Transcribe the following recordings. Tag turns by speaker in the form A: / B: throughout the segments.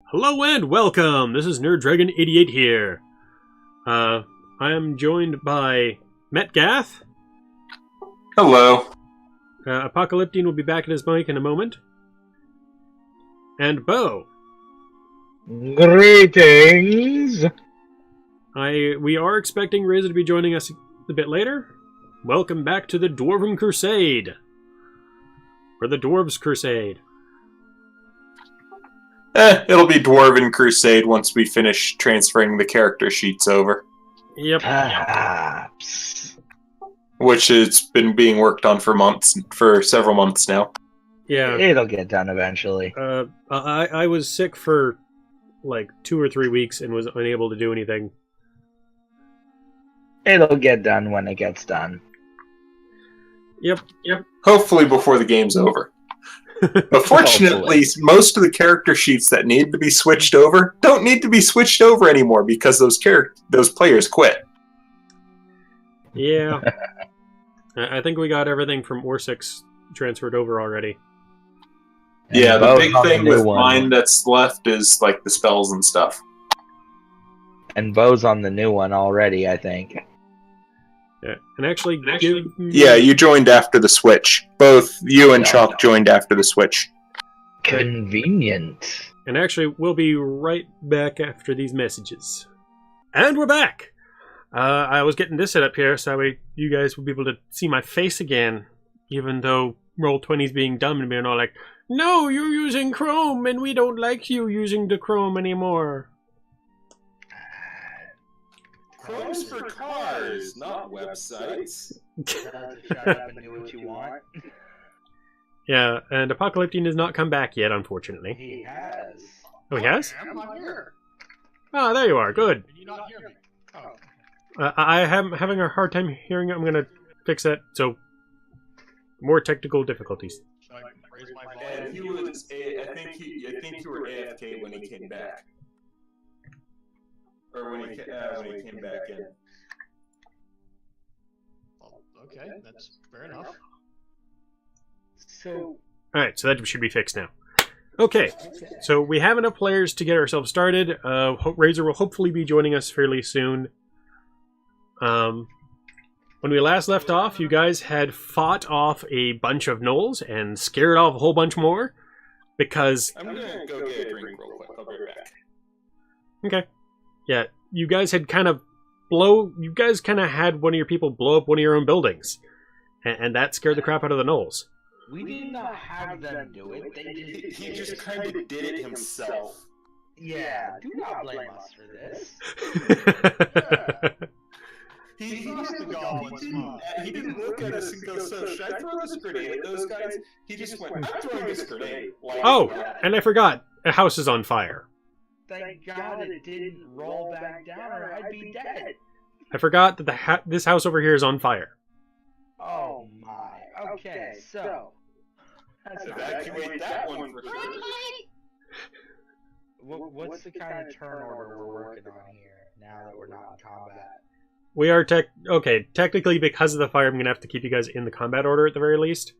A: Hello and welcome! This is NerdDragon88 here. I am joined by Metgath.
B: Hello.
A: Apocalyptian will be back at his mic in a moment. And Bo.
C: Greetings!
A: We are expecting Reza to be joining us a bit later. Welcome back to the Dwarven Crusade. Or the Dwarves Crusade.
B: It'll be Dwarven Crusade once we finish transferring the character sheets over.
A: Yep.
C: Perhaps.
B: Which has been being worked on for several months now.
A: Yeah.
C: It'll get done eventually.
A: I was sick for like 2 or 3 weeks and was unable to do anything.
C: It'll get done when it gets done.
A: Yep.
B: Hopefully before the game's over. But fortunately, most of the character sheets that need to be switched over don't need to be switched over anymore because those players quit.
A: Yeah. I think we got everything from Orsix transferred over already.
B: Yeah, the big thing with
C: one.
B: mine that's left is like the spells and stuff.
C: And Bo's on the new one already, I think.
A: Yeah. And actually
B: Yeah, you joined after the switch. Both you and Chok joined after the switch.
C: Convenient.
A: And actually, we'll be right back after these messages. And we're back! I was getting this set up here so that way you guys will be able to see my face again. Even though Roll20's being dumb and being all like, no, you're using Chrome and we don't like you using the Chrome anymore.
B: Chrome's for cars, not websites.
C: Shut up and do what you want.
A: Yeah, and Apocalyptian has not come back yet, unfortunately.
C: He has.
A: Oh, he has?
D: I'm not here.
A: Oh, there you are. Good.
D: Can you not hear me? Oh.
A: I am having a hard time hearing it. I'm going to fix that. So, more technical difficulties.
D: Should I raise my
B: And
D: volume?
B: I think you were AFK when he came back. Or when he came back in.
D: Oh, okay, that's fair enough.
C: So,
A: Alright, so that should be fixed now. Okay, so we have enough players to get ourselves started. Razor will hopefully be joining us fairly soon. When we last left off, you guys had fought off a bunch of gnolls and scared off a whole bunch more. Because...
B: I'm gonna go get a drink real quick. I'll be right back.
A: Okay. Yeah, you guys had kind of had one of your people blow up one of your own buildings. And that scared the crap out of the gnolls.
C: we did not have them do it.
B: He just kind of did it himself.
C: Yeah, do not blame us for this.
D: He
B: didn't look at us and go, so should I throw this grenade at those guys? He just went, I'm throwing this grenade. Like,
A: Oh, and I forgot. A house is on fire.
C: Thank God it didn't roll back down or I'd be dead.
A: I forgot that this house over here is on fire.
C: Oh my. Okay, so.
B: evacuate that one for sure.
C: What's the kind of turn order we're working on here now that we're not in combat?
A: We are technically because of the fire, I'm going to have to keep you guys in the combat order at the very least.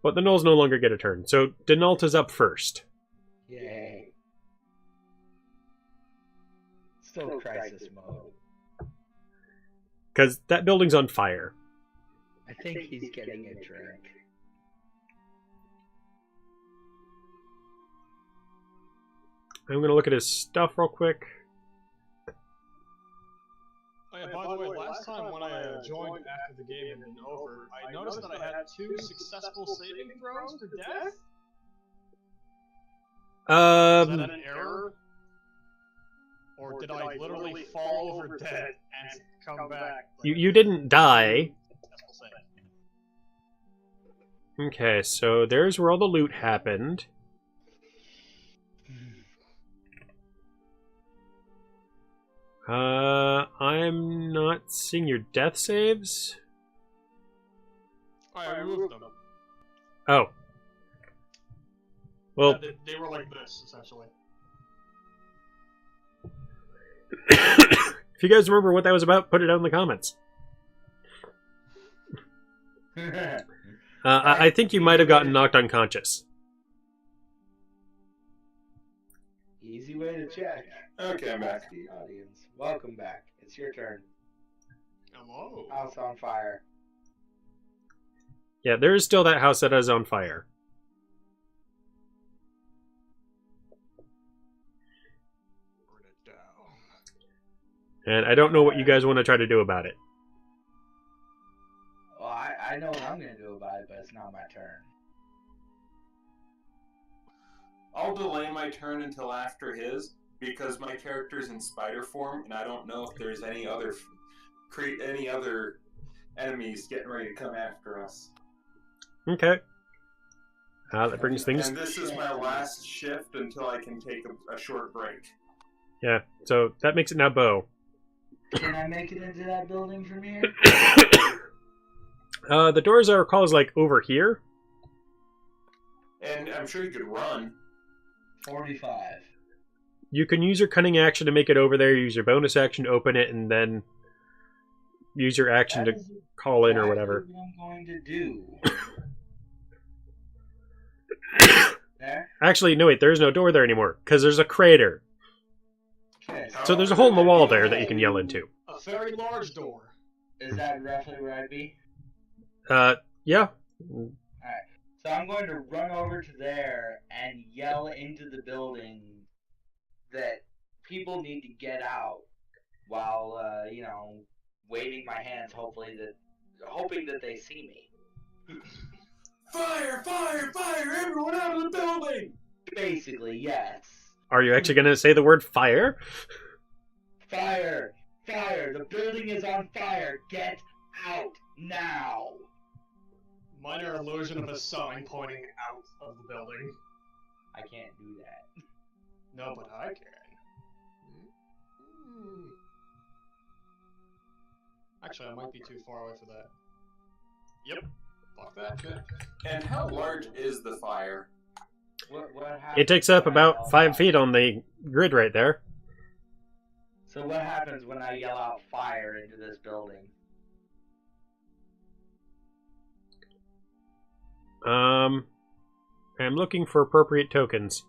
A: But the gnolls no longer get a turn, so Denalta's up first.
C: Yay. Still crisis mode.
A: Because that building's on fire.
C: I think he's getting a drink.
A: I'm going to look at his stuff real quick.
D: Oh, yeah, by the way, last time when I joined after the game had been over, I noticed that I had 2 successful saving throws for death? Is that an error? Or did I literally fall over dead and come back?
A: You didn't die. Okay, so there's where all the loot happened. I'm not seeing your death saves.
D: I removed them.
A: Oh. Well,
D: Yeah, they were like this, essentially.
A: if you guys remember what that was about, put it down in the comments. I think you might have gotten knocked unconscious.
C: Easy way to check.
B: Okay, I'm back.
C: The audience. Welcome back. It's your turn.
D: Hello.
C: House on fire.
A: Yeah, there is still that house that is on fire.
D: Burn it down.
A: And I don't know what you guys want to try to do about it.
C: Well, I know what I'm gonna do about it, but it's not my turn.
B: I'll delay my turn until after his because my character's in spider form, and I don't know if there's any other enemies getting ready to come after us.
A: Okay. That brings things...
B: And this is my last shift until I can take a short break.
A: Yeah, so that makes it now Bo.
C: Can I make it into that building from here?
A: The doors I recall is like over here.
B: And I'm sure you could run.
C: 45.
A: You can use your cunning action to make it over there, use your bonus action to open it, and then use your action to call in or whatever.
C: What I'm going to do. There?
A: Actually, no wait, there's no door there anymore, because there's a crater.
C: Okay.
A: So there's a hole in the wall there that you can yell into.
D: A very large door.
C: Is that roughly where I'd be?
A: Yeah.
C: So I'm going to run over to there and yell into the building that people need to get out while, waving my hands, hoping that they see me.
B: Fire! Fire! Fire! Everyone out of the building!
C: Basically, yes.
A: Are you actually going to say the word fire?
C: Fire! Fire! The building is on fire! Get out now!
D: Minor illusion of a sign pointing out of the building.
C: I can't do that.
D: No, but I can. Actually, I might be too far away for that. Yep. Fuck that shit.
B: And how large is the fire?
C: What happens
A: It takes up
C: when I
A: about
C: yell
A: 5
C: out?
A: feet on the grid right there.
C: So what happens when I yell out fire into this building?
A: I'm looking for appropriate tokens.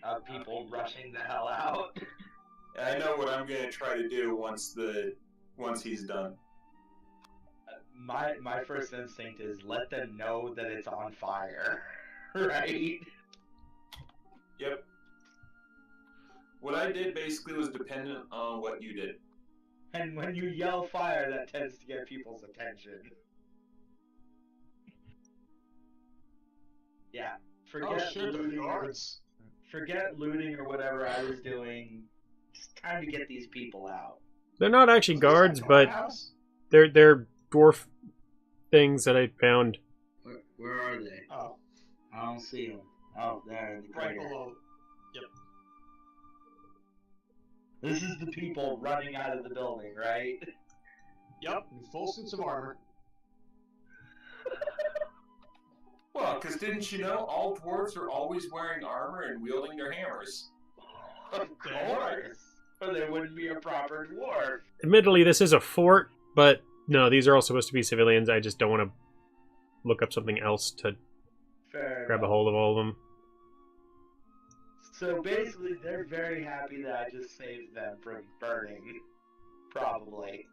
C: Of people rushing the hell out.
B: I know what I'm gonna try to do once he's done.
C: My first instinct is let them know that it's on fire. Right?
B: Yep. What I did basically was dependent on what you did.
C: And when you yell fire, that tends to get people's attention. Yeah.
D: Oh shit, they're guards.
C: Forget looting or whatever I was doing. Just time to get these people out.
A: They're not actually
D: Is this
A: guards,
D: that
A: but
D: guardhouse?
A: they're dwarf things that I found.
C: Where are they?
D: Oh,
C: I don't see them. Oh, there in the
D: right
C: crater.
D: below. Yep.
C: This is the people running out of the building, right?
D: Yep, in full suits of armor.
B: Well, because didn't you know all dwarves are always wearing armor and wielding their hammers?
C: Of course. Or they wouldn't be a proper dwarf.
A: Admittedly, this is a fort, but no, these are all supposed to be civilians. I just don't want to look up something else to
C: Fair
A: grab a
C: enough.
A: hold of all of them.
C: So basically, they're very happy that I just saved them from burning. Probably.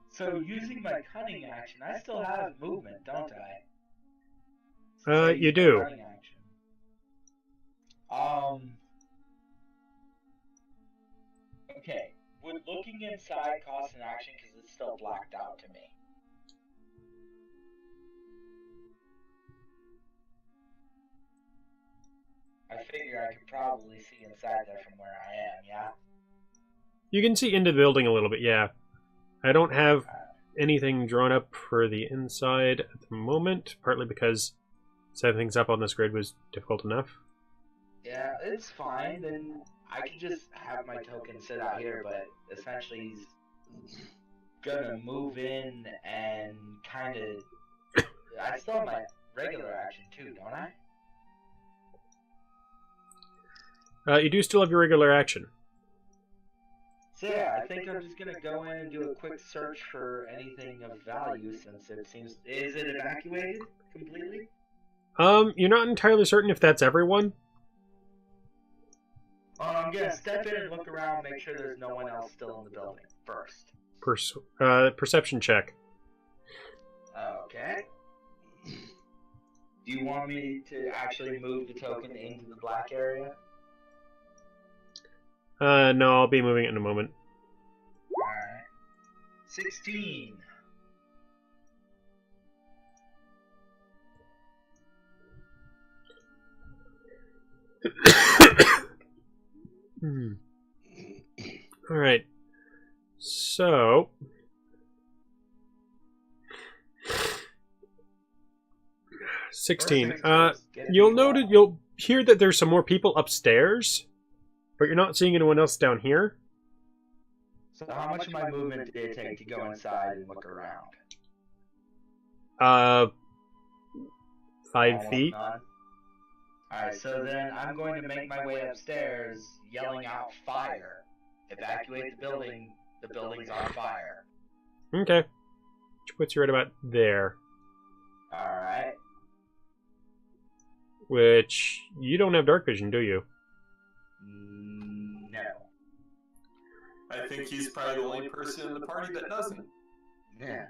C: So using my cunning action, I still have movement, don't I? Since I
A: You
C: used my
A: do.
C: cunning action. Okay. Would looking inside cost an action because it's still blacked out to me? I figure I could probably see inside there from where I am, yeah?
A: You can see into the building a little bit, yeah. I don't have anything drawn up for the inside at the moment, partly because setting things up on this grid was difficult enough.
C: Yeah, it's fine. Then I could just have my token sit out here, but essentially he's gonna move in and kind of... I still have my regular action too, don't I?
A: You do still have your regular action.
C: So yeah, I think I'm just gonna go in and do a quick search for anything of value since it seems... Is it evacuated completely?
A: You're not entirely certain if that's everyone.
C: I'm gonna step in and look around, make sure there's no one else still in the building first.
A: Perception check.
C: Okay. Do you want me to actually move the token into the black area?
A: No, I'll be moving it in a moment.
C: Alright. 16.
A: Alright. So... You'll hear that there's some more people upstairs, but you're not seeing anyone else down here.
C: So how much of my movement did it take to go inside and look around?
A: 5 feet.
C: Alright, so then I'm going to make my way upstairs, yelling out fire. Evacuate the building's on fire.
A: Okay. Which puts you right about there.
C: Alright.
A: Which, you don't have dark vision, do you?
C: No.
B: I think he's probably the only person in the party that doesn't.
C: Yeah.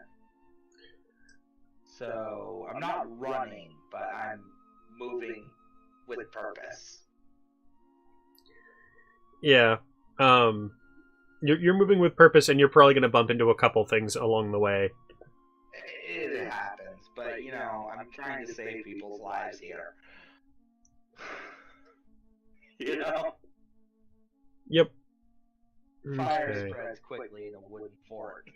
C: So, I'm not running, but I'm moving with purpose.
A: Yeah. You're moving with purpose, and you're probably going to bump into a couple things along the way.
C: It happens, but, you know, I'm trying to save people's lives here. You know?
A: Yep.
C: Fire
A: Okay.
C: spreads quickly in a wooden fort.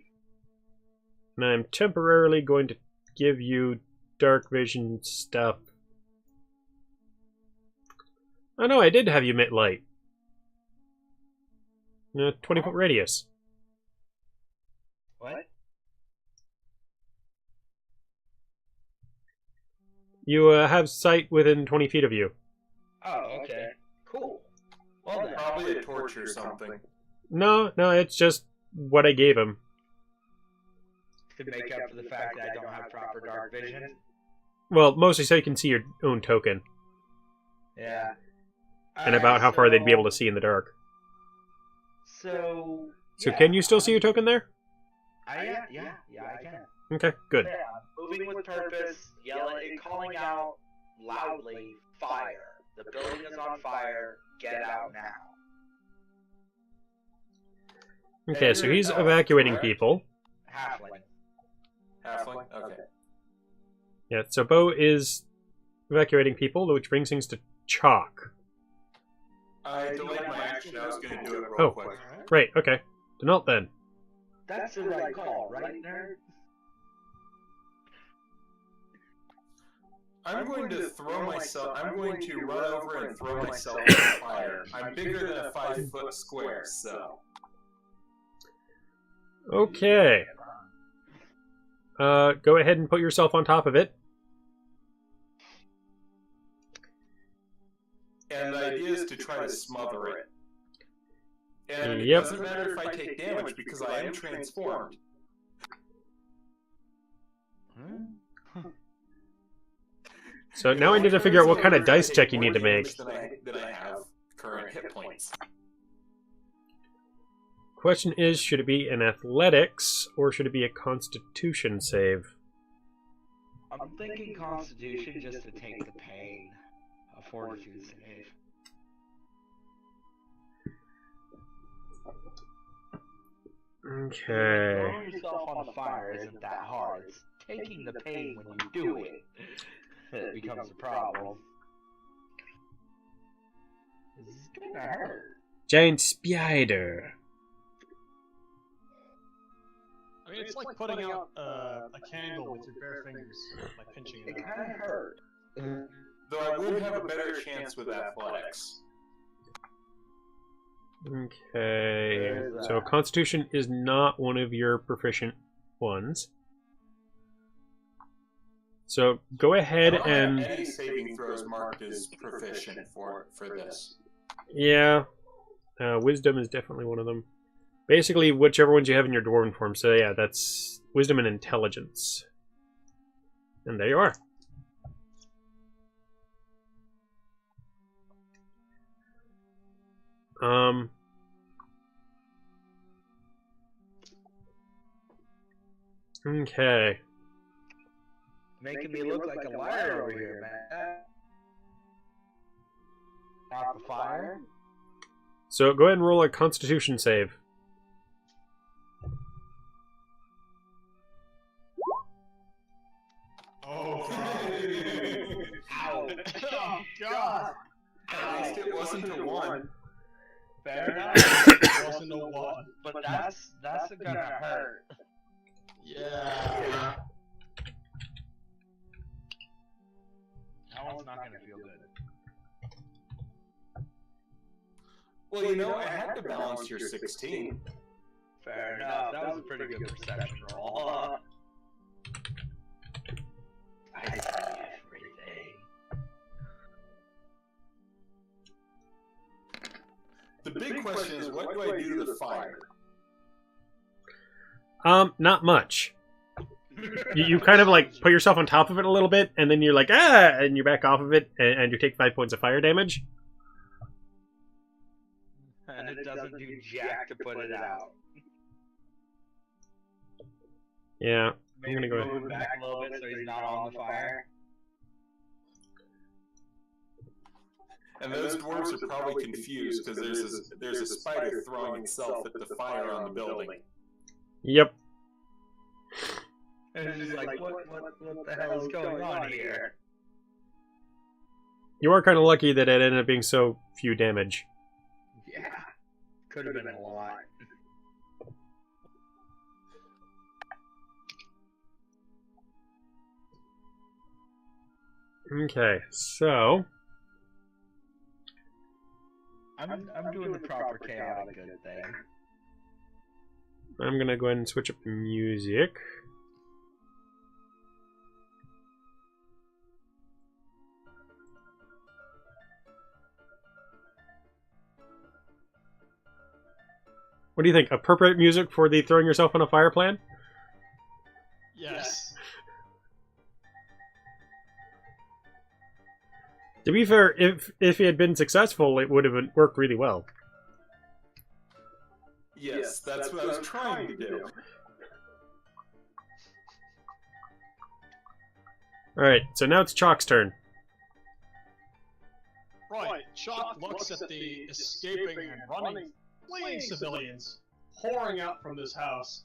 A: And I'm temporarily going to give you dark vision stuff. Oh no, I did have you emit light. 20-foot radius.
C: What?
A: You have sight within 20 feet of you.
C: Oh, okay. Cool. Well then.
B: Probably a torch or something.
A: No, it's just what I gave him.
C: To make up for the fact that I don't have proper dark vision.
A: Well, mostly so you can see your own token.
C: Yeah.
A: And about how far they'd be able to see in the dark.
C: So
A: So can you still see your token there?
C: Yeah, I can.
A: Okay, good.
C: Yeah, I'm moving with purpose, yelling, calling out loudly, fire. The building is on fire. Get out now.
A: Okay, so he's evacuating people.
C: Halfling.
B: Halfling? Okay.
A: Yeah, so Bo is evacuating people, which brings things to Chok.
B: I delayed my action. I was going to do it real
A: Oh.
B: quick.
A: Right, okay. Denalt then.
C: That's the right call, right, nerd?
B: I'm going to throw myself. I'm going to run over and throw myself in the fire. I'm bigger than a 5-foot square, so.
A: Okay. Go ahead and put yourself on top of it.
B: And the idea is to try to smother it. And
A: Yep.
B: it doesn't matter if I take damage because I am transformed.
A: So now I need to figure out what kind of dice check you need to make.
B: Than I have current hit points.
A: Question is, should it be an athletics or should it be a constitution save?
C: I'm thinking Constitution just to take the pain. A Fortitude save.
A: Okay.
C: Throwing yourself on fire isn't that hard. It's taking the pain when you do it that becomes a problem. This is gonna hurt.
A: Giant spider.
D: I mean, it's like putting out a candle with your bare fingers, like pinching it.
C: It kind of hurt.
B: Though I would have a better chance with athletics.
A: Okay. So constitution is not one of your proficient ones. So go ahead and...
B: Any saving throws marked as proficient for this.
A: Yeah. Wisdom is definitely one of them. Basically, whichever ones you have in your dwarven form. So yeah, that's wisdom and intelligence. And there you are. Okay.
C: Making me look like a liar over here, man. Out the fire.
A: So go ahead and roll a Constitution save.
D: Oh,
C: Ow.
D: oh God!
B: At least it wasn't a 1.
C: Fair enough.
D: It wasn't a 1.
C: But that's gonna hurt.
D: Yeah.
C: That one's not gonna feel good.
B: Well, you know, I had to balance your 16.
C: Fair enough. That was a pretty good perception roll. I see everything.
B: The big question is, what do I do to the fire?
A: Not much. You kind of like put yourself on top of it a little bit, and then you're like, ah, and you're back off of it, and you take 5 points of fire damage.
C: And it doesn't do jack to put it out.
A: Yeah,
C: Maybe
A: I'm gonna go
C: move him back a little bit so he's not on the fire.
B: And those dwarves are probably confused because there's a spider throwing itself at the fire on the building.
A: Yep.
C: And it's just like, what the hell is going on here?
A: You are kind of lucky that it ended up being so few damage.
C: Yeah. Could have been a lot.
A: Okay, so
C: I'm doing the proper chaotic good thing.
A: I'm gonna go ahead and switch up the music. What do you think? Appropriate music for the throwing yourself on a fire plan?
D: Yes.
A: To be fair, if he had been successful, it would have worked really well.
B: Yes, that's what I was trying to do.
A: Alright, so now it's Chok's turn.
D: Right. Chok looks at the escaping and running, fleeing civilians pouring out from this house,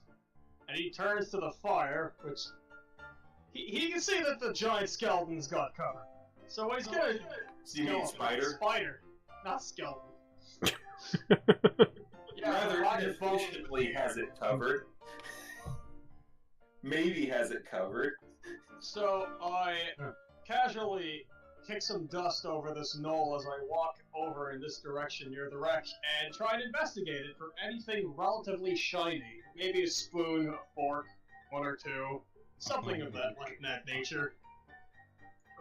D: and he turns to the fire, which he can see that the giant skeleton's got covered. So what he's gonna do?
B: You mean spider?
D: Spider, not skeleton.
B: Rather inefficiently has it covered. Maybe has it covered.
D: So I casually kick some dust over this knoll as I walk over in this direction near the wreck and try and investigate it for anything relatively shiny. Maybe a spoon, a fork, one or two, something of that nature.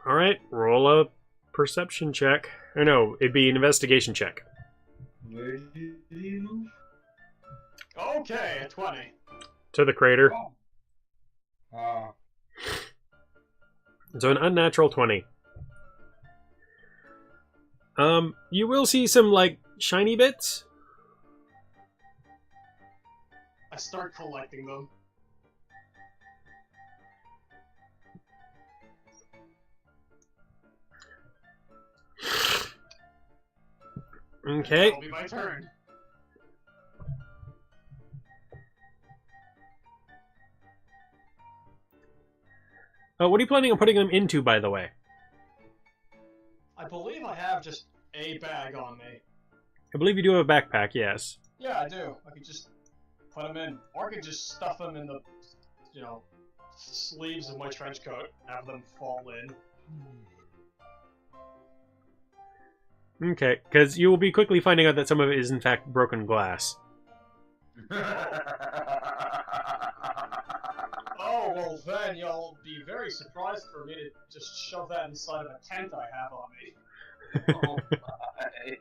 A: Alright, roll a perception check. Or no, it'd be an investigation check.
C: Where did he move?
D: Okay, a 20.
A: To the crater.
C: Oh.
A: So an unnatural 20. You will see some, like, shiny bits.
D: I start collecting them.
A: Okay.
D: That'll be my turn.
A: What are you planning on putting them into, by the way?
D: I believe I have just a bag on me.
A: I believe you do have a backpack, yes.
D: Yeah, I do. I could just put them in, or I could just stuff them in the, sleeves of my trench coat, have them fall in.
A: Okay, because you will be quickly finding out that some of it is in fact broken glass.
D: Oh, well then you'll be very surprised for me to just shove that inside of a tent I have on me.
C: Oh my.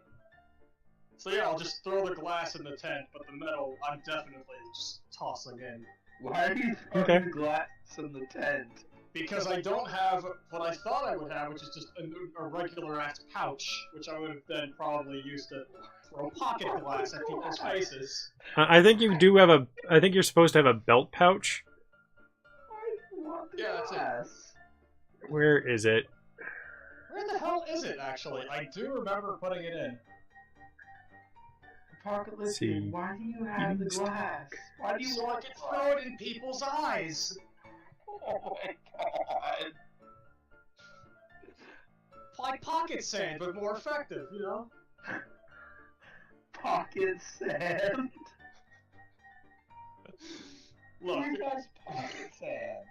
D: So yeah, I'll just throw the glass in the tent, but the metal, I'm definitely just tossing in.
C: Why are you throwing
A: Okay.
C: the glass in the tent?
D: Because I don't have what I thought I would have, which is just a regular-ass pouch, which I would have then probably used to throw pocket glass at people's faces.
A: I think you do have a... I think you're supposed to have a belt pouch.
D: Yeah, that's it.
A: Where is it?
D: Where the hell is it, actually? I do remember putting it in.
C: Apocalyptian, why do you have the glass? Why do you
D: So I
C: want
D: can
C: glass?
D: throw it in people's eyes!
C: Oh my god.
D: Like pocket sand, but more effective, you know?
C: Pocket sand?
D: Look,
C: Who does pocket sand?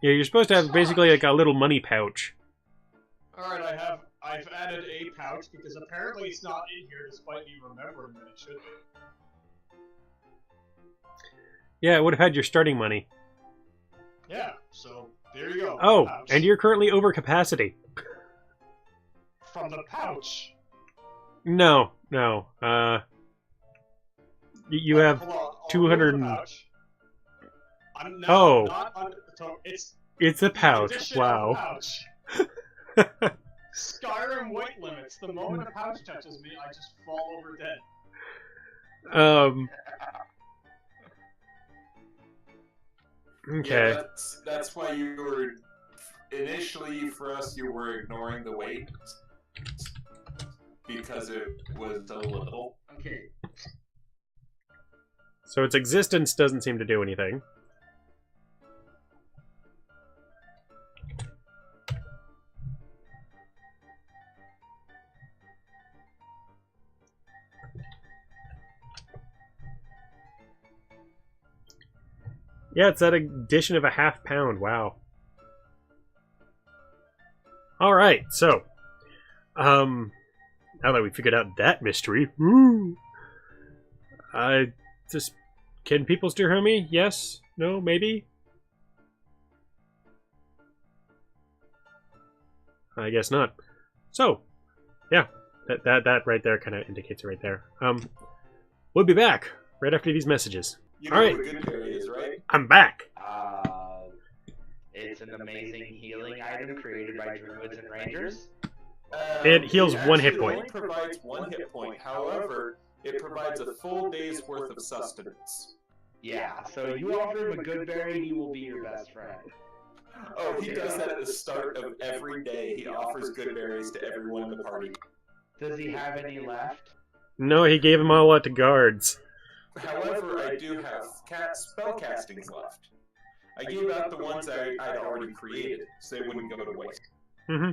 A: Yeah, you're supposed to have basically like a little money pouch.
D: alright, I've added a pouch, because apparently it's not in here, despite me remembering that it should be.
A: Yeah, it would have had your starting money.
D: Yeah, so there you go.
A: Oh,
D: pouch.
A: and you're currently over capacity.
D: From the pouch.
A: No. You have
D: Hold on, I'll
A: 200
D: remove the
A: and-
D: pouch. I'm now
A: Oh.
D: not under, so it's
A: It's a
D: the
A: pouch.
D: addition of a
A: Wow.
D: pouch. Skyrim weight limits. The moment a pouch touches me, I just fall over dead.
A: Okay.
B: Yeah, that's why you were initially for us. You were ignoring the weight because it was so little.
C: Okay.
A: So its existence doesn't seem to do anything. Yeah, it's that addition of a half pound. Wow. Alright, so. Now that we figured out that mystery. Woo! Just. Can people still hear me? Yes? No? Maybe? I guess not. So. Yeah. That right there kind of indicates it right there. We'll be back right after these messages.
B: You know
A: All right.
B: what a good berry is, right?
A: I'm back!
C: It's an amazing healing item created by druids and rangers.
A: It heals one hit
B: actually
A: point.
B: only provides 1 hit point. However, it provides a full day's worth of sustenance.
C: Yeah, so you offer him a good berry, he will be your best friend.
B: Oh, he does that at the start of every day. He offers good berries to everyone in the party.
C: Does he have any left?
A: No, he gave them all out to guards.
B: However, I do have spell castings left. I gave out the ones I'd already created, so they wouldn't go to waste.
A: Mm-hmm.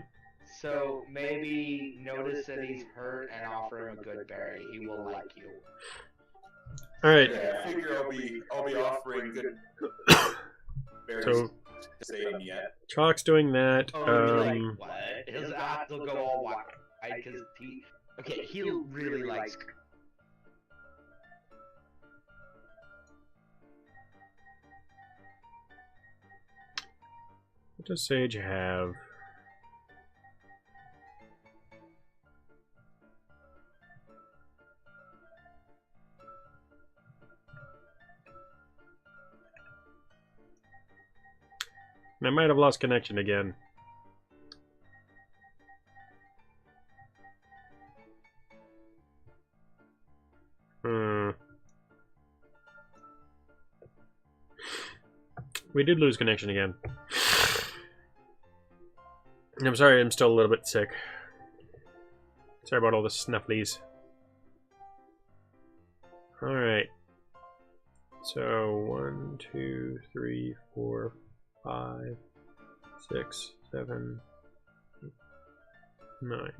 C: So maybe notice that he's hurt and offer him a good berry. He will like you.
A: Alright,
B: Yeah, I figure I'll be offering good berries
A: so
B: to save him yet.
A: Chok's doing that.
C: Oh, you're like, what? His eyes will go all wide. Because he... Okay, he really likes...
A: What does Sage have? I might have lost connection again. We did lose connection again. I'm sorry, I'm still a little bit sick. Sorry about all the snufflies. Alright. So, 1, 2, 3, 4, 5, 6, 7, 8, 9.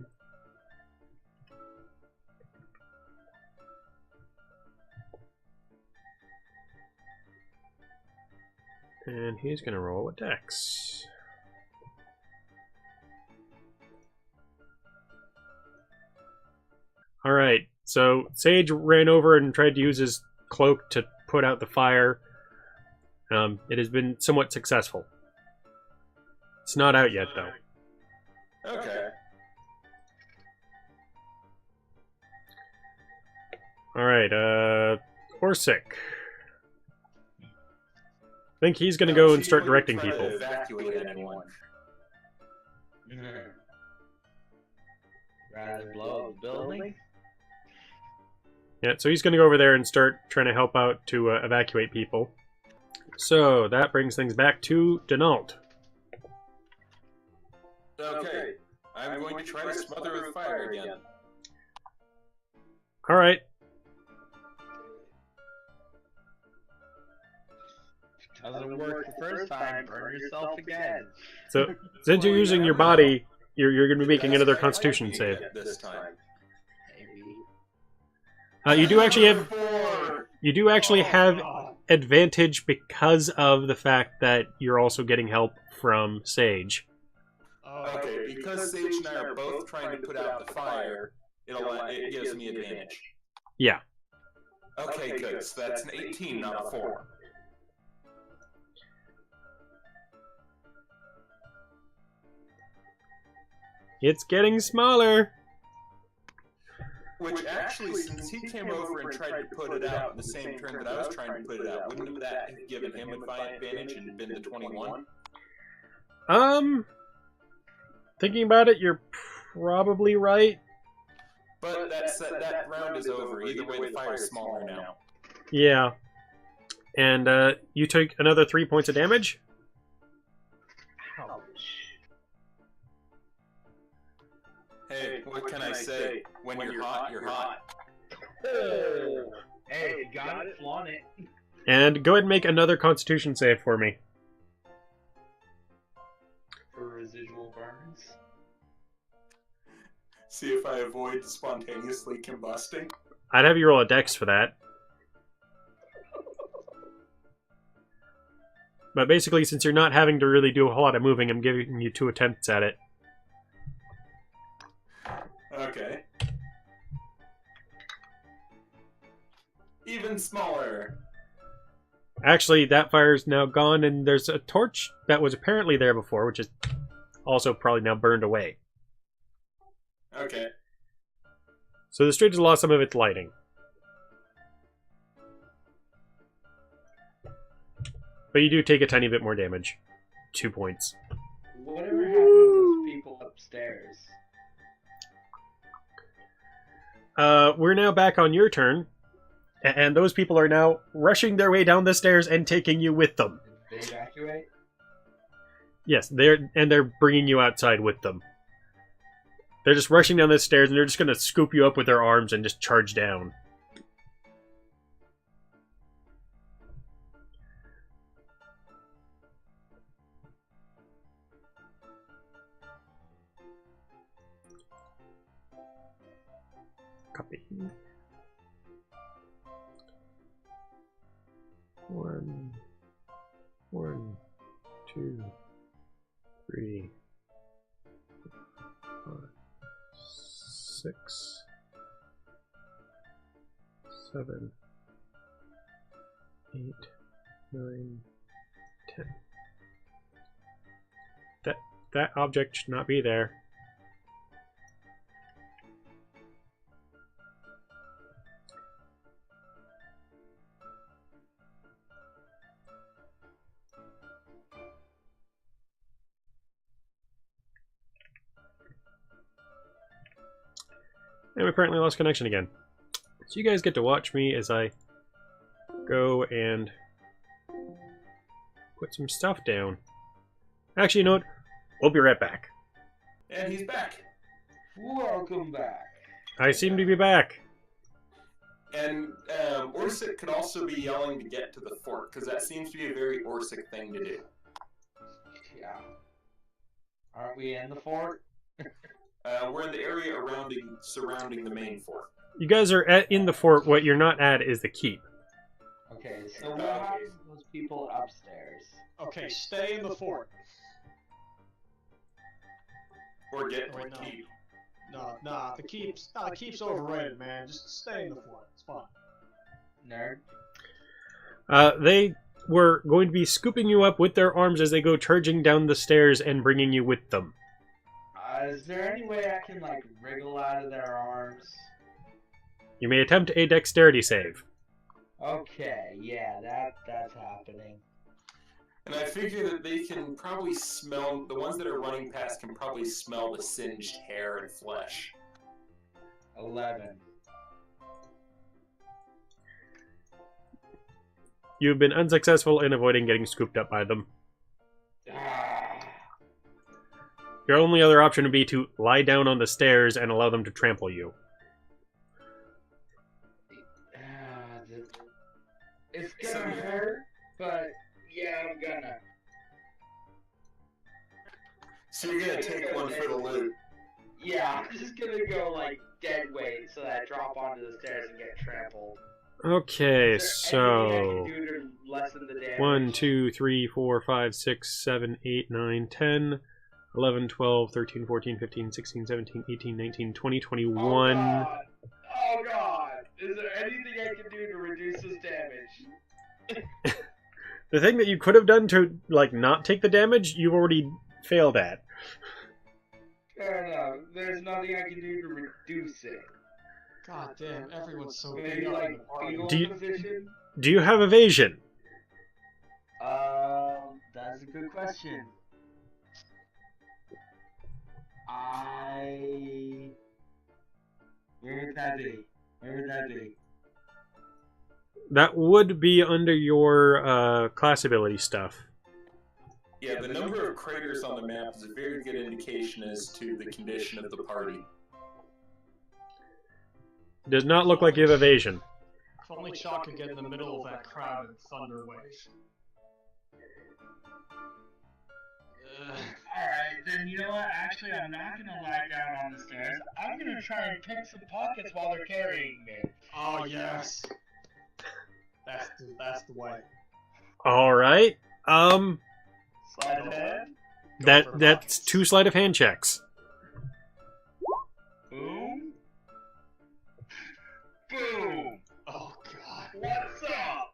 A: And he's gonna roll a dex. Alright, so Sage ran over and tried to use his cloak to put out the fire. It has been somewhat successful. It's not out yet, though.
B: Okay.
A: Alright, Orsic. I think he's gonna go and start directing people.
B: Evacuate anyone.
C: Rather blow up the building?
A: Yeah, so he's gonna go over there and start trying to help out to evacuate people. So, that brings things back to Denault.
B: Okay, I'm going to try to smother with fire again.
A: Alright.
C: Doesn't work the first time, burn yourself again.
A: So, since you're using your body, you're going to be making another Constitution save.
B: This time.
C: Maybe.
A: You do actually have advantage because of the fact that you're also getting help from Sage.
B: Okay, because Sage and I are both trying to put out the fire, it gives me advantage.
A: Yeah.
B: Okay, good. So that's an 18, not a 4.
A: It's getting smaller.
B: Which actually, since he came over and tried to put it out in the same turn that I was trying to put it out, wouldn't that have given him advantage and been the 21?
A: Thinking about it, you're probably right.
B: But that round is over. Either way, the fire's smaller now.
A: Yeah. And you take another 3 points of damage.
C: Ouch.
B: Hey, what can I say? When you're hot, you're hot.
C: Oh. Hey, you got it, flaunt it.
A: And go ahead and make another Constitution save for me.
C: For residual burns.
B: See if I avoid spontaneously combusting.
A: I'd have you roll a dex for that. But basically, since you're not having to really do a whole lot of moving, I'm giving you 2 attempts at it.
B: Okay. Even smaller.
A: Actually, that fire's now gone, and there's a torch that was apparently there before, which is also probably now burned away.
B: Okay.
A: So the street has lost some of its lighting. But you do take a tiny bit more damage. 2 points.
C: Whatever happened to those people upstairs?
A: We're now back on your turn. And those people are now rushing their way down the stairs and taking you with them.
C: Did they evacuate?
A: Yes, they're bringing you outside with them. They're just rushing down the stairs, and they're just going to scoop you up with their arms and just charge down. Copy. 1, 2, 3, 5, 6, 7, 8, 9, 10. That object should not be there. And we apparently lost connection again. So you guys get to watch me as I go and put some stuff down. Actually, you know what? We'll be right back.
B: And he's back.
C: Welcome back.
A: I seem to be back.
B: And Orsic could also be yelling to get to the fort, because that seems to be a very Orsic thing to do.
C: Yeah. Aren't we in the fort?
B: We're in the area surrounding the main fort.
A: You guys are in the fort. What you're not at is the keep.
C: Okay, so what happens to those people upstairs?
D: Okay, stay in the fort.
B: Or get to
D: Wait,
B: the
D: no.
B: keep.
D: The keep's overrated, man. Just stay in the fort. It's fine.
C: Nerd?
A: They were going to be scooping you up with their arms as they go charging down the stairs and bringing you with them.
C: Is there any way I can, like, wriggle out of their arms?
A: You may attempt a dexterity save.
C: Okay, yeah, that's happening.
B: And I figure that they can probably smell, the ones that are running past can probably smell the singed hair and flesh.
C: 11.
A: You've been unsuccessful in avoiding getting scooped up by them. Your only other option would be to lie down on the stairs and allow them to trample you.
C: It's gonna hurt, but yeah, I'm gonna.
B: So you're gonna take one for the loot.
C: Yeah, I'm just gonna go like dead weight so that I drop onto the stairs and get trampled.
A: Okay,
C: Is there anything I
A: so
C: can do to lessen the damage?
A: 1, 2, 3, 4, 5, 6, 7, 8, 9, 10, 11, 12, 13, 14, 15, 16, 17, 18, 19, 20, 21.
C: Oh god! Is there anything I can do to reduce this damage?
A: The thing that you could have done to, like, not take the damage, you've already failed at.
C: Fair enough. There's nothing I can do to reduce it.
D: God damn, everyone's so
C: Maybe
D: beat up in
C: like
D: the party.
C: fetal
A: Do you-
C: position?
A: Do you have evasion?
C: That's a good question. Where would that be? Where would that be?
A: That would be under your class ability stuff.
B: Yeah, the number of craters on the map is a very good indication as to the condition of the party.
A: Does not look like you have evasion.
D: If only Chok could get in the middle of that crowd and thunder wave.
C: Alright, then you know what? Actually, I'm not gonna lie down on the stairs. I'm gonna try and pick some pockets while they're carrying me.
D: Oh yes, that's the way.
A: All right.
C: Slide ahead.
A: That's 2 sleight of hand checks.
C: Boom. Boom.
D: Oh god.
C: What's up?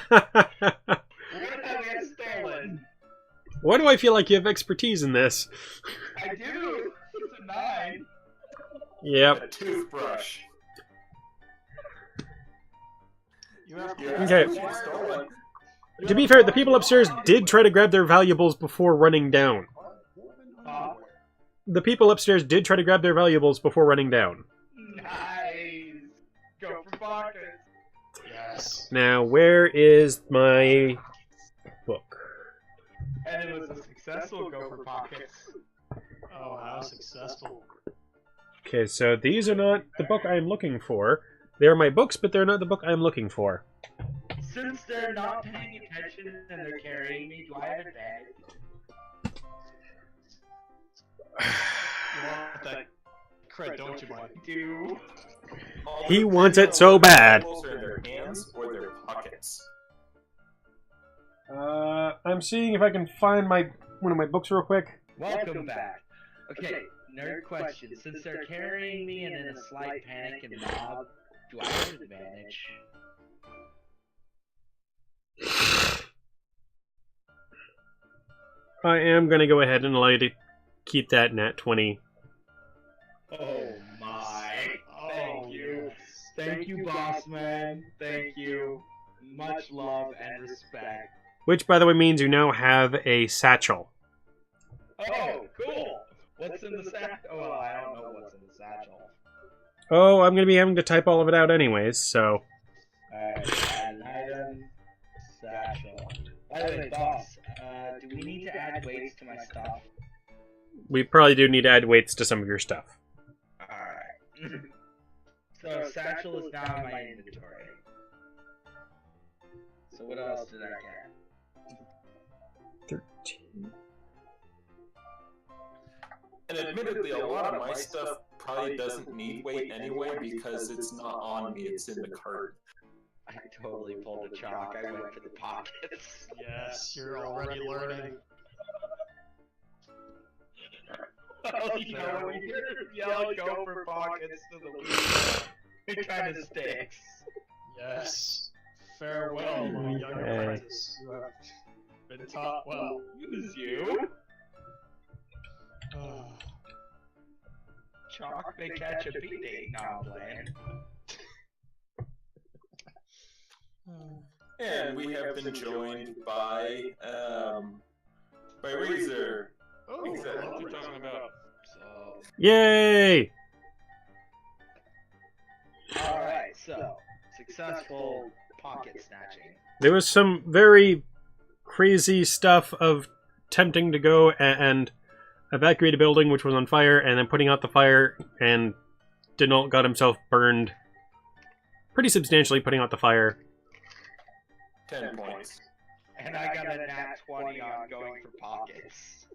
C: What have I stolen?
A: Why do I feel like you have expertise in this?
C: I do. It's a 9.
A: Yep.
B: A toothbrush.
D: You have
A: Okay.
B: Stolen.
A: To be fair, the people upstairs did try to grab their valuables before running down. The people upstairs did try to grab their valuables before running down.
C: Nice. Go for pockets.
D: Yes.
A: Now, where is my book?
C: And it was a successful go for pockets.
D: Oh, how successful.
A: Okay, so these are not the book I'm looking for. They're my books, but they're not the book I'm looking for.
C: Since they're not paying attention and they're carrying me, do I have advantage?
D: You want that cred, don't you, buddy?
C: Do.
A: He wants it so bad.
B: Are in their hands or their pockets.
A: I'm seeing if I can find one of my books real quick.
C: Welcome back. Okay, nerd question. Since they're carrying me and in a slight panic and mob, do I have advantage?
A: I am going to go ahead and allow you to keep that nat 20.
C: Oh my. Thank you. Thank you, boss man. Thank you. Much love and respect.
A: Which, by the way, means you now have a satchel.
C: Oh, cool. What's in the satchel? Oh, well, I don't know what's in the satchel.
A: Oh, I'm going to be having to type all of it out anyways, so...
C: Alright, add an item, satchel. By the way, boss, do we need to add weights to my stuff?
A: We probably do need to add weights to some of your stuff.
C: Alright. So, satchel is now in my inventory. So what else did I get?
A: 13.
B: And admittedly, a lot of my stuff probably doesn't need weight anyway because it's not on me, it's in the cart.
C: I totally pulled a Chok. I went for the pockets.
D: Yes, you're already learning.
C: Oh, you know, when you yell go for pockets to the lead, it kind of sticks.
D: Yes. Farewell, my young apprentice. You have been taught well.
C: Use you. Chok may catch a beating. No, I'm playing.
B: And we have been joined by Razor.
E: Oh, what are you talking about?
C: So,
A: Yay!
C: alright, so, successful pocket snatching.
A: There was some very crazy stuff of attempting to go and evacuate a building which was on fire, and then putting out the fire, and Denault got himself burned pretty substantially putting out the fire.
B: 10 points.
C: And I got a nat 20 on going for pockets.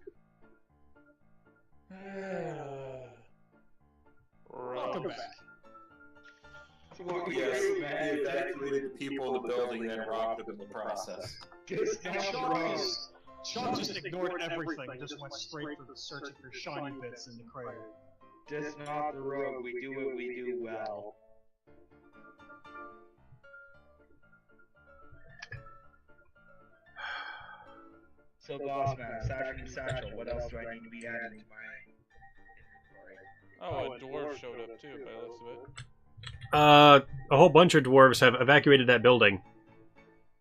D: Welcome back.
B: Yes, he evacuated the people in the building and then robbed them in the process.
D: Chok just ignored everything and just went straight for searching for shiny bits in the crater.
C: Just not the rogue, we do what we do well. So, boss man, aside from the satchel, what else do I need to be adding to my inventory?
E: Oh, a dwarf showed up too, by the looks of it.
A: A whole bunch of dwarves have evacuated that building.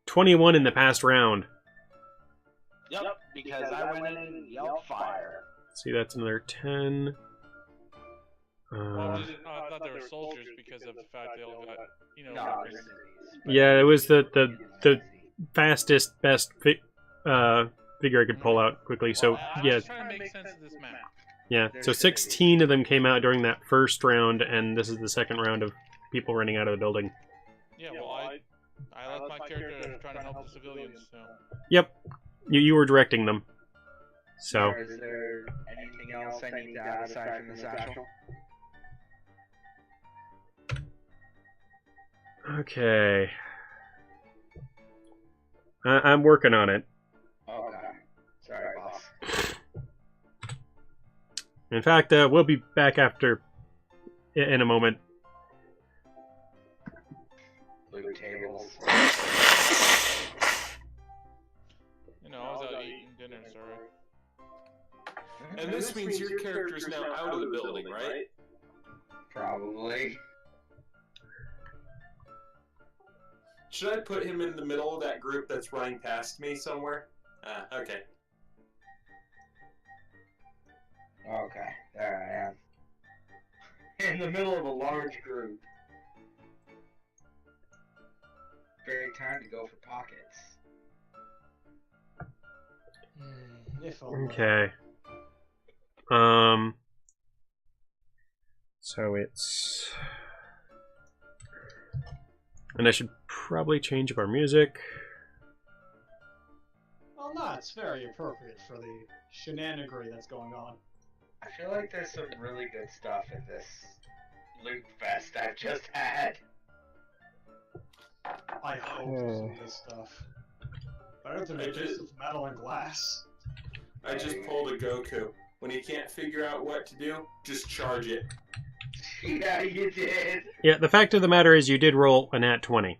A: 21 in the past round.
C: Yep, because I went in and yelled fire.
A: See, that's another 10.
E: Well, I thought they were soldiers because of the fact they all got, you know.
C: No,
A: Yeah, it was the fastest, best figure I could pull out quickly. So,
E: I
A: yeah.
E: was trying to make sense of this map.
A: Yeah, so 16 of them came out during that first round, and this is the second round of people running out of the building.
E: Yeah, well, I left my character trying to help the civilians, so.
A: Yep, you were directing them. So.
C: Is there anything else I need to add aside from the satchel?
A: Okay. I'm working on it.
C: Okay. Sorry, boss.
A: In fact, we'll be back after in a moment.
C: Blue tables.
E: You know, I was out eating dinner, sorry.
B: And this means your character is now out of the building, right?
C: Probably.
B: Should I put him in the middle of that group that's running past me somewhere? Okay.
C: Okay, there I am. In the middle of a large group. Great time to go for pockets.
D: If only.
A: Okay. So it's... And I should probably change up our music.
D: Well, no, it's very appropriate for the shenanigery that's going on.
C: I feel like there's some really good stuff in this loot fest I've just had.
D: I hope there's some good stuff. Better than a piece of metal and glass.
B: I just pulled a Goku. When you can't figure out what to do, just charge it.
C: Yeah, you did.
A: Yeah, the fact of the matter is you did roll a nat 20.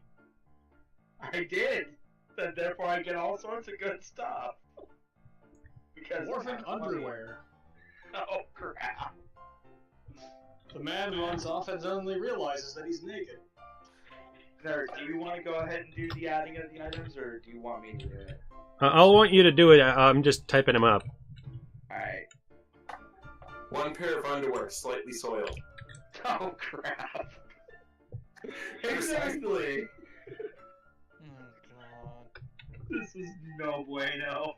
C: I did. And therefore I get all sorts of good stuff. Because
D: Dwarven underwear.
C: Oh, crap.
D: The man runs off and suddenly realizes that he's naked.
C: There, do you want to go ahead and do the adding of the items, or do you want me to do it?
A: I'll want you to do it. I'm just typing them up.
C: Alright.
B: One pair of underwear, slightly soiled.
C: Oh, crap. Exactly.
E: Oh, God.
C: This is no bueno.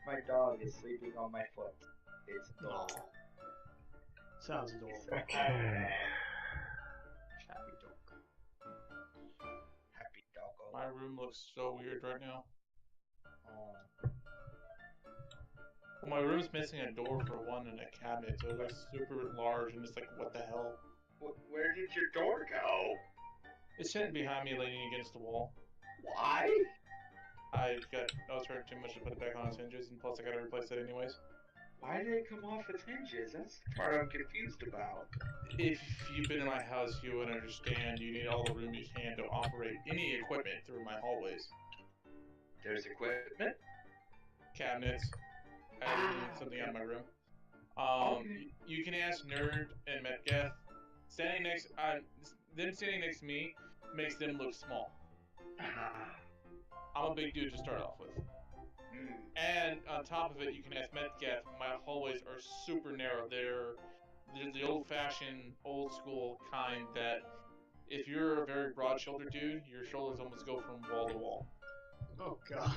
C: My dog is sleeping on my foot. It's adorable.
D: Sounds adorable.
A: Okay.
C: Happy dog. Happy doggo.
E: My room looks so weird right now. Well, my room's missing a door for one and a cabinet, so it looks super large and it's like, what the hell?
C: Where did your door go?
E: It's sitting behind me leaning against the wall.
C: Why?
E: I was hurt too much to put it back on its hinges, and plus I gotta replace it anyways.
C: Why did it come off its hinges? That's the part I'm confused about.
E: If you've been in my house, you would understand you need all the room you can to operate any equipment through my hallways.
C: There's equipment?
E: Cabinets, I had to move something out of my room. You can ask Nerd and Metcalf. Them standing next to me makes them look small. I'm a big dude to start off with. And on top of it, you can ask Metcalf. My hallways are super narrow. They're the old-fashioned, old-school kind that if you're a very broad-shouldered dude, your shoulders almost go from wall to wall.
D: Oh god.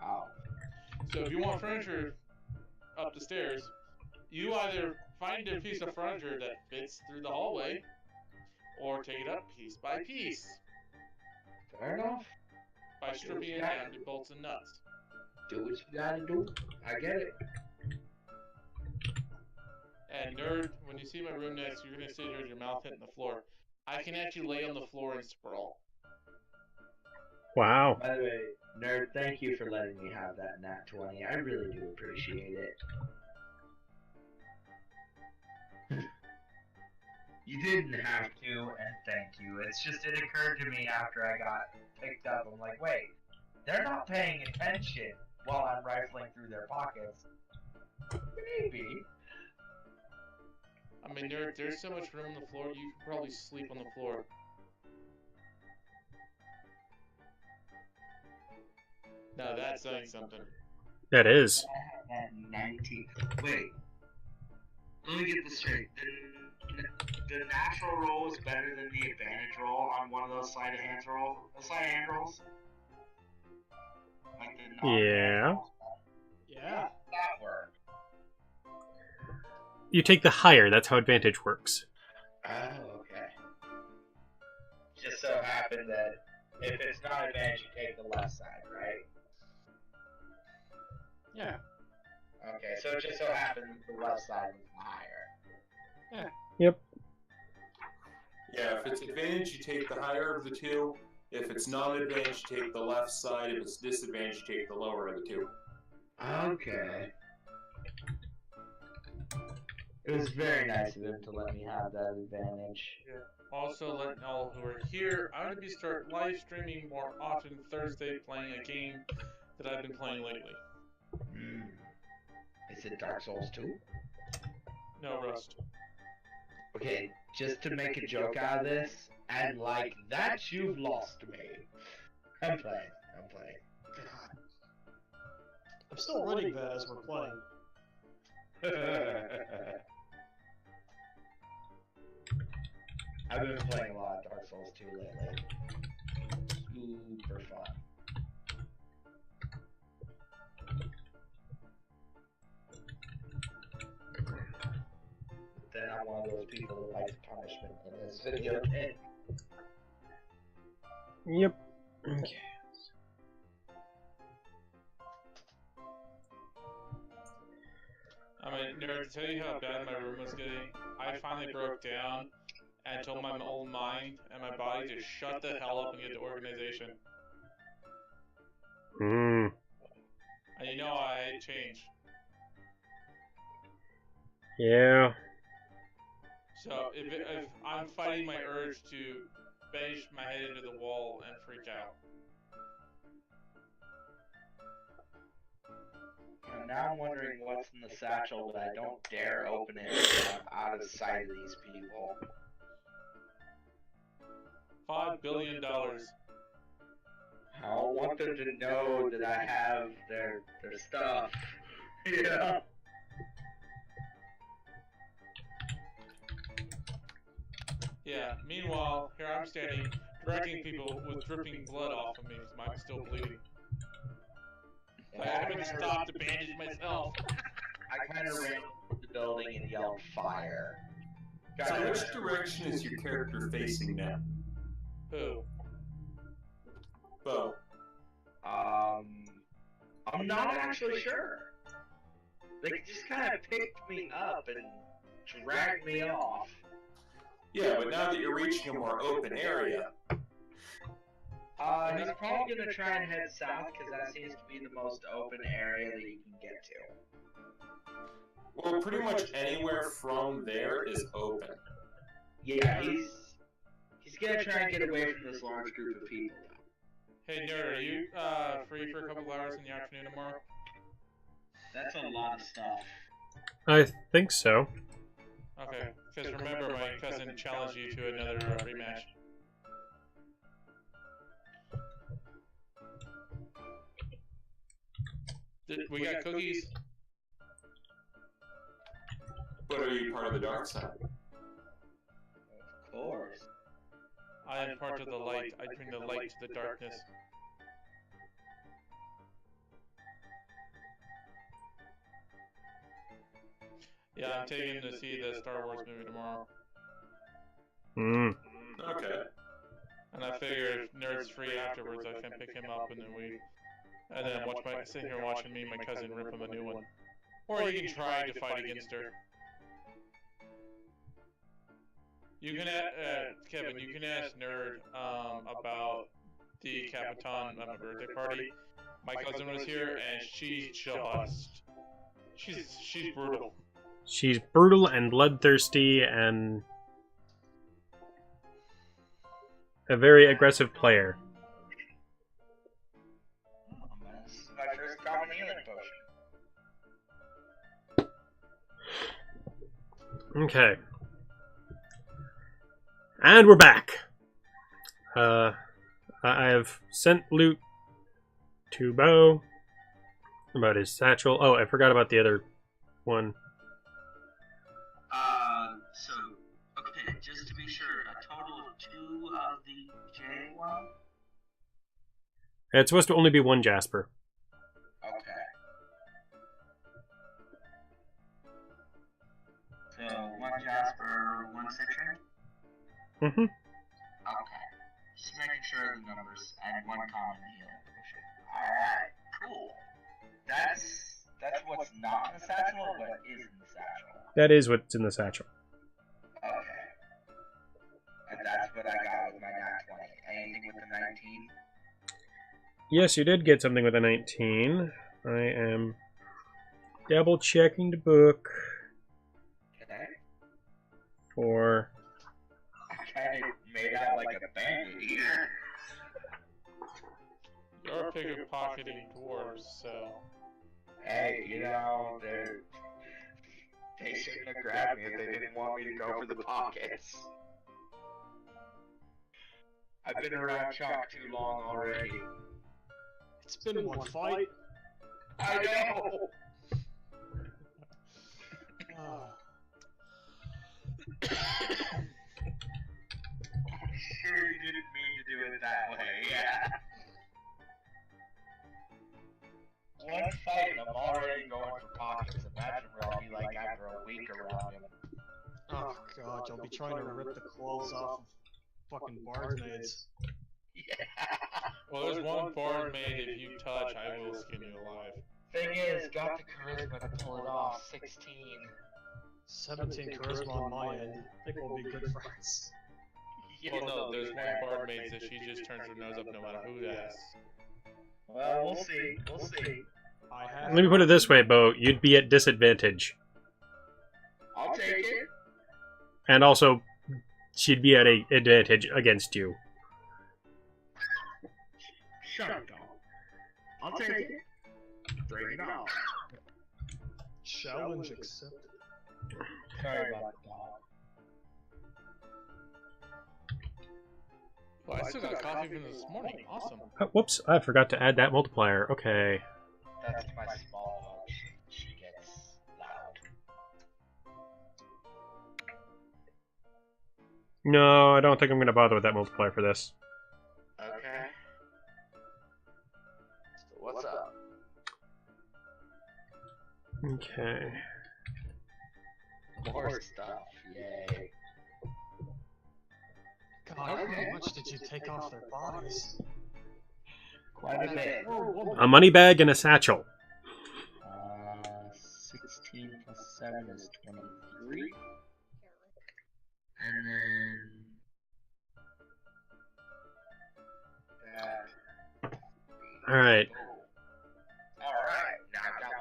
C: Wow.
E: So if you want furniture up the stairs, you either find a piece of furniture that fits through the hallway, or take it up piece by piece.
C: Fair enough.
E: By stripping it down to bolts and nuts.
C: Do what you gotta do. I get it.
E: And Nerd, when you see my room next, you're gonna sit here with your mouth hitting the floor. I can actually lay on the floor and sprawl.
A: Wow.
C: By the way, Nerd, thank you for letting me have that nat 20. I really do appreciate it. You didn't have to, and thank you. It's just, it occurred to me after I got picked up. I'm like, wait, they're not paying attention while I'm rifling through their pockets. Maybe.
E: I mean, Nerd, there's so much room on the floor, you could probably sleep on the floor. Now that's saying something.
A: That is.
C: At 19. Wait. Let me get this straight. The natural roll is better than the advantage roll on one of those sleight of hand rolls? Like the
A: Yeah.
C: rolls? Yeah. That worked.
A: You take the higher. That's how advantage works.
C: Oh, okay. Just so happened that if it's not advantage, you take the left side, right?
E: Yeah.
C: Okay, so it just so happened the left side was higher.
A: Yep.
B: Yeah, if it's advantage, you take the higher of the two. If it's non-advantage, you take the left side. If it's disadvantage, you take the lower of the two.
C: Okay. It was very nice of him to let me have that advantage.
E: Yeah. Also, letting all who are here, I'm going to be start live streaming more often Thursday, playing a game that I've been playing lately.
C: Is it Dark Souls 2?
E: No, Rust.
C: Okay, just to make a joke out of this, and like that, you've lost me. I'm playing.
D: God. I'm still running that as we're playing.
C: I've been playing a lot of Dark Souls 2 lately. Super fun. Then I'm one of those people who likes punishment in this video game.
A: Yep. Okay.
E: I mean, Nerd, to tell you how bad my room was getting, I finally broke down and told my old mind and my body to shut the hell up and get to organization.
A: Hmm.
E: And you know I hate change.
A: Yeah.
E: So if I'm fighting my urge to bash my head into the wall and freak out.
C: And now I'm wondering what's in the satchel that I don't dare open it until I'm out of sight of these people.
E: $5 billion.
C: I don't want them to know that I have their stuff. Yeah.
E: Yeah, meanwhile, here I'm standing, directing people with dripping blood off of me because I'm still bleeding. Like, I haven't stopped to bandage myself.
C: I kind of ran into the building and yelled fire.
B: So which direction is your character facing now?
E: Who?
B: Bo.
C: I'm not actually sure. They just kind of picked me up and dragged me off.
B: Yeah, but now that you're reaching a more open area.
C: He's probably gonna try and head south because that seems to be the most open area that you can get to.
B: Well, pretty much anywhere from there is open.
C: Yeah, he's gonna try and get away from this large group of people.
E: Hey, Nerd, are you free for a couple hours in the afternoon tomorrow?
C: That's a lot of stuff.
A: I think so.
E: Okay, because remember, my cousin challenged you to another rematch. We got cookies.
B: But are you part of the dark side?
C: Of course.
E: I am part of the light. I bring the light to the darkness. Yeah, I'm taking him to see the Star Wars movie tomorrow.
B: Okay.
E: And I figure if Nerd's free afterwards, I can pick him up and then sit here watching me and my cousin rip him a new one. Or you can try to fight against her. You can, Kevin, you can ask Nerd about the Capitan birthday party. My cousin was here, and she's brutal.
A: She's brutal and bloodthirsty and a very aggressive player.
C: This is my first common healing potion.
A: Okay. And we're back. I have sent loot to Bo about his satchel. Oh, I forgot about the other one.
C: So, okay, just to be sure, a total of 2 of the J1?
A: It's supposed to only be 1 Jasper.
C: Okay. So, 1 Jasper, 1 Citron?
A: Mm-hmm.
C: Okay. Just making sure of the numbers, and 1 common healing potion. Alright, cool. That's what's not in the satchel, or what is in the satchel?
A: That is what's in the satchel.
C: Okay. And that's what I got with my nat 20. Anything with the 19?
A: Yes, you did get something with a 19. I am double checking the book
C: Okay.
A: for...
C: I kind of made out like a bandit here.
E: You're pickpocketing dwarves, so...
C: Hey, you know, they shouldn't have grabbed me if they didn't want me to go for the pockets. I've been around Chok too long already.
D: It's been one fight.
C: I know! I'm sure you didn't mean to do it that way, yeah. One fight and I'm already going for pockets. Imagine where I'll be like after a week around him.
D: Oh god, you'll be trying to rip the clothes off of fucking barmaids.
C: Yeah.
E: Well, there's one bard maid, if you touch, I will skin you alive.
C: Thing is, got the charisma to pull it off. 16.
D: 17 charisma on my end. I think we'll be good friends.
E: Well, no, there's one bard maid that she just turns her nose up no matter who asks.
C: Well, we'll see. We'll see.
A: Let me put it this way, Bo. You'd be at disadvantage.
C: I'll take it.
A: And also, she'd be at an advantage against you.
C: Shut up, dog. I'll take it. Bring it on.
D: Challenge accepted.
C: Sorry about the dog.
E: Well, I still got coffee from this morning. Awesome.
A: Oh, whoops, I forgot to add that multiplier. Okay.
C: That's my small dog. She gets loud.
A: No, I don't think I'm going to bother with that multiplier for this.
C: Okay. So what's up?
A: Okay.
C: More stuff. Yay.
D: God, how much did you take off their bodies?
C: Quite a bit.
A: A money bag and a satchel.
C: 16 plus 7 is 23. And then...
A: Alright.
C: Alright, now I got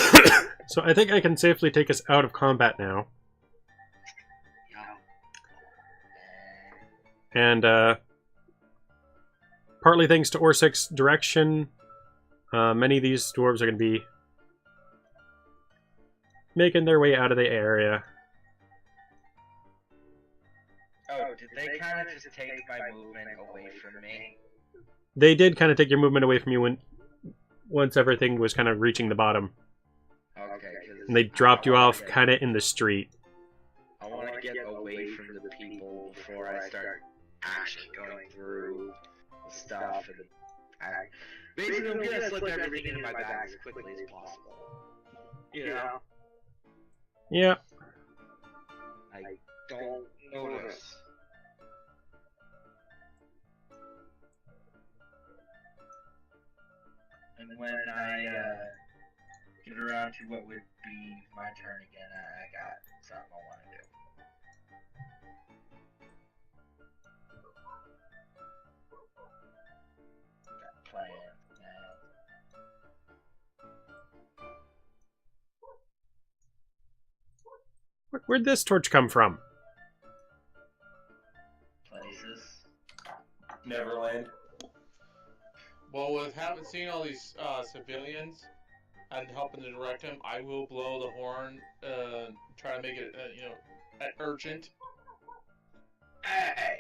C: money.
A: So I think I can safely take us out of combat now. And, partly thanks to Orsek's direction, Many of these dwarves are going to be making their way out of the area.
C: Oh, did they kind of just take my movement away from me?
A: They did kind of take your movement away from you once everything was kind of reaching the bottom.
C: Okay,
A: And they dropped you off kind of in the street.
C: I want to get away from the people before I start actually going through the stuff and basically I'm gonna slip everything into my bag as quickly as possible. You know?
A: Yeah.
C: I don't notice. And when I get around to what would be my turn again, I got something I want to do. Got plans now.
A: Where'd this torch come from?
C: Places.
B: Neverland.
E: Well, with having seen all these civilians and helping to direct them, I will blow the horn, try to make it, urgent.
C: Hey!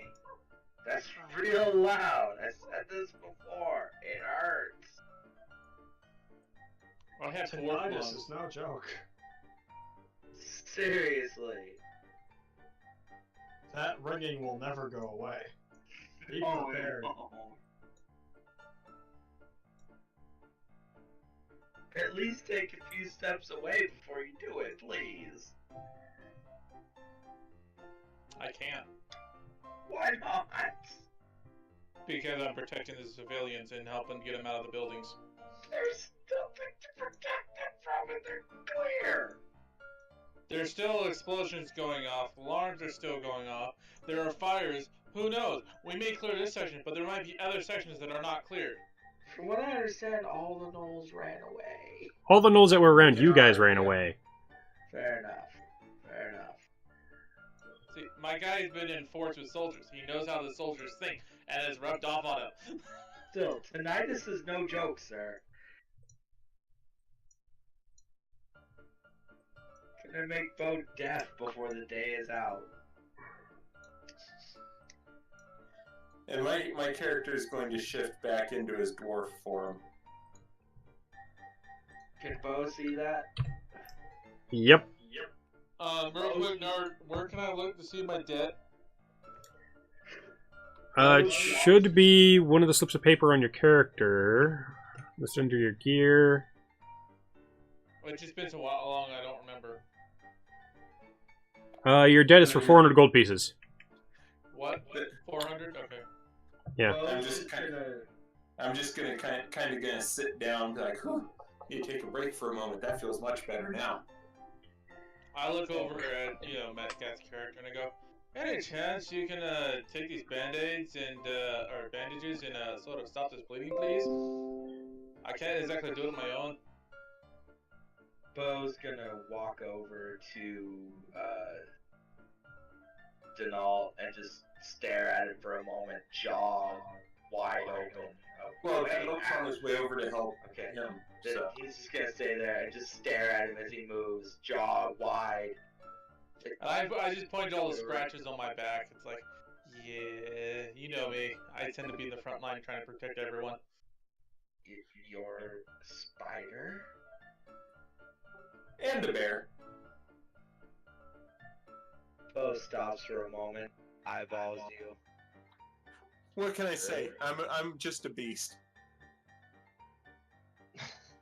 C: That's real loud. I said this before. It hurts.
E: I have dwarf
D: Tinnitus
E: lungs.
D: is no joke.
C: Seriously.
D: That ringing will never go away. Be prepared.
C: No. At least take a few steps away before you do it, please.
E: I can't.
C: Why not?
E: Because I'm protecting the civilians and helping get them out of the buildings.
C: There's nothing to protect them from it. They're clear.
E: There's still explosions going off. Alarms are still going off. There are fires. Who knows? We may clear this section, but there might be other sections that are not cleared.
C: From what I understand, all the gnolls ran away.
A: All the gnolls that were around you guys ran away.
C: Fair enough. Fair enough.
E: See, my guy's been in forts with soldiers. He knows how the soldiers think, and it's rubbed off on him.
C: Still, tinnitus is no joke, sir. Gonna make Bo deaf before the day is out.
B: And my character is going to shift back into his dwarf form.
C: Can Bo see that?
A: Yep.
E: Real quick, nerd, where can I look to see my debt?
A: It should be one of the slips of paper on your character. Just under your gear.
E: It's just been so long, I don't remember.
A: Your debt is for 400 gold pieces.
E: What? 400? Okay.
A: Yeah.
C: Bo,
B: I'm just gonna kind of gonna sit down, and be like, "Whew, you take a break for a moment. That feels much better now."
E: I look over at, Metcalf's character and I go, any chance you can take these band-aids and, or bandages and sort of stop this bleeding, please? I can't exactly do it on my own.
C: Bo's gonna walk over to Denal and just stare at him for a moment, jaw wide open.
B: Well, Denal's on his way over to help
C: Okay.
B: him.
C: Then
B: So
C: he's just gonna stay there and just stare at him as he moves, jaw wide.
E: And I just pointed all the scratches on my back. It's like, yeah, you know me. I tend to be in the front line trying to protect everyone.
C: You're a spider?
B: and a bear.
C: Bo stops for a moment, eyeballs you.
B: What can I say? I'm just a beast.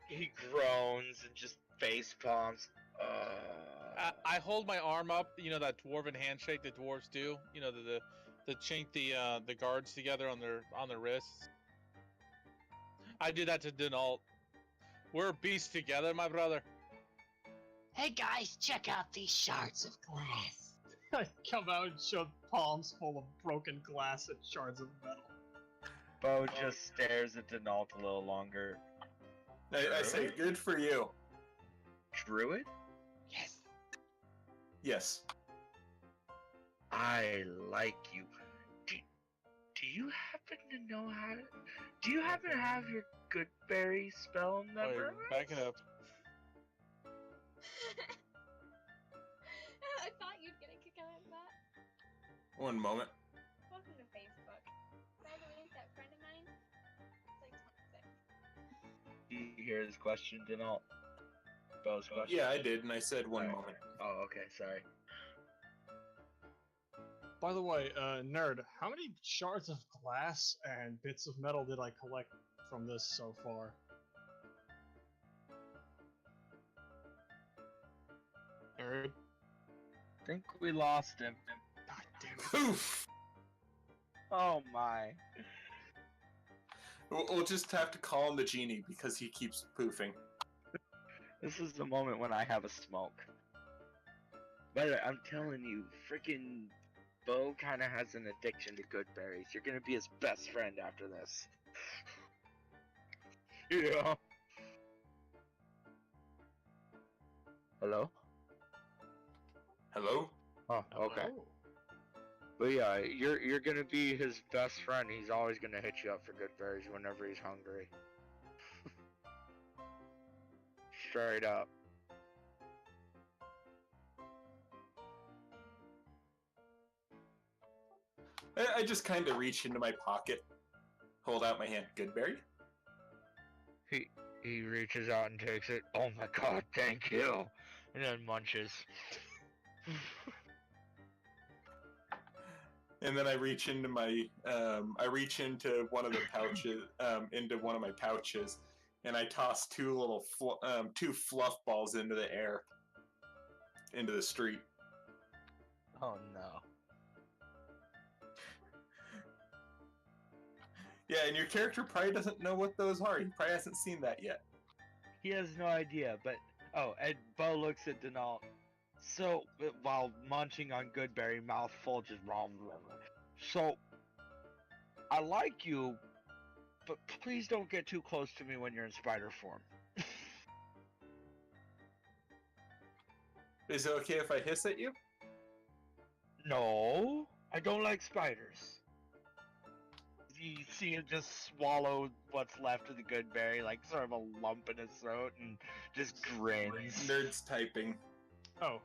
C: He groans and just face palms.
E: I hold my arm up, that dwarven handshake the dwarves do. The chink the guards together on their wrists. I do that to Denault. We're beasts together, my brother.
F: Hey guys, check out these shards of glass.
D: I come out and show palms full of broken glass and shards of metal.
C: Bo just stares at Denault a little longer.
B: I say, good for you.
C: Druid?
F: Yes.
B: Yes.
C: I like you. Do you happen
G: happen to know how to... Do you happen to have your Goodberry spell memorized?
E: Wait, back it up.
H: I thought you'd get a kick out of that.
B: One moment.
H: Welcome to Facebook. By the way, that friend of mine is like 26.
G: Do you hear his question, Denal? Bell's question?
B: Yeah, I did, and I said one moment.
G: Oh, okay, sorry.
D: By the way, nerd, how many shards of glass and bits of metal did I collect from this so far? Nerd?
G: I think we lost him.
D: God damn it.
B: Poof!
G: Oh my.
B: We'll just have to call him the genie because he keeps poofing.
G: This is the moment when I have a smoke. But I'm telling you, freaking Bo kind of has an addiction to good berries. You're gonna be his best friend after this. Yeah. Hello?
B: Hello?
G: Oh, okay.
D: Oh.
G: But yeah, you're gonna be his best friend. He's always gonna hit you up for good berries whenever he's hungry. Straight up.
B: I just kind of reach into my pocket, hold out my hand. Goodberry?
G: He reaches out and takes it. Oh my god, thank you. And then munches.
B: And then I reach into my, into one of the pouches, into one of my pouches, and I toss two fluff balls into the air, into the street.
G: Oh no.
B: Yeah, and your character probably doesn't know what those are. He probably hasn't seen that yet.
G: He has no idea, but... Oh, and Bo looks at Denal. So, while munching on Goodberry, mouth full, just... So, I like you, but please don't get too close to me when you're in spider form.
B: Is it okay if I hiss at you?
G: No, I don't like spiders. You see him just swallow what's left of the Goodberry, like sort of a lump in his throat, and just grins.
B: Nerd's typing.
D: Oh,